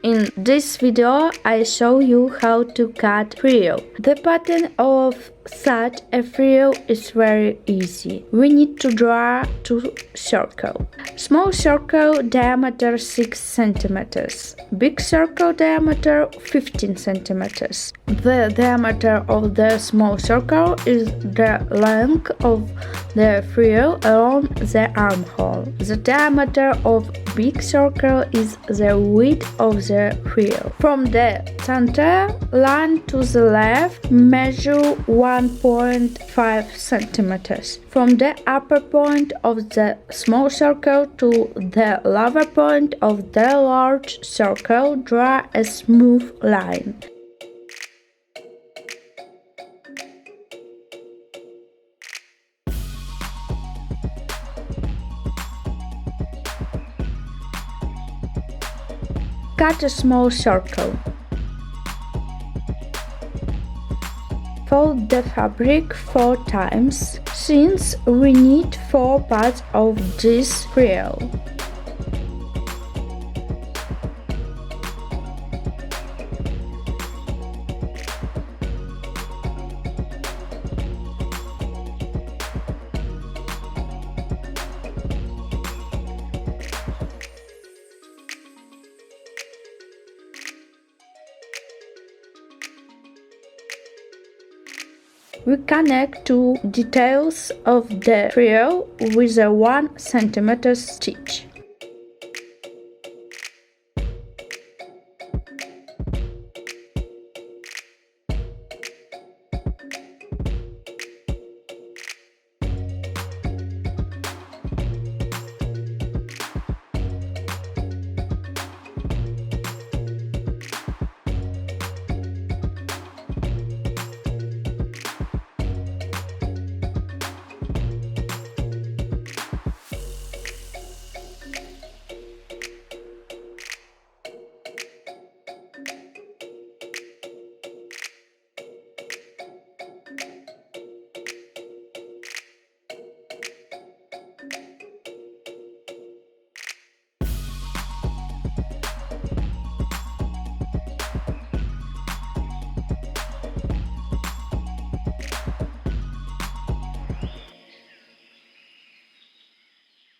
In this video, I show you how to cut frill. The pattern of such a frill is very easy. We need to draw two circles. Small circle diameter 6 cm. Big circle diameter 15 cm. The diameter of the small circle is the length of the frill around the armhole. The diameter of big circle is the width of the frill. From the center line to the left, measure 1.5 centimeters. From the upper point of the small circle to the lower point of the large circle, draw a smooth line. Cut a small circle. Fold the fabric 4 times, since we need 4 parts of this frill. We connect two details of the frill with a 1 cm stitch.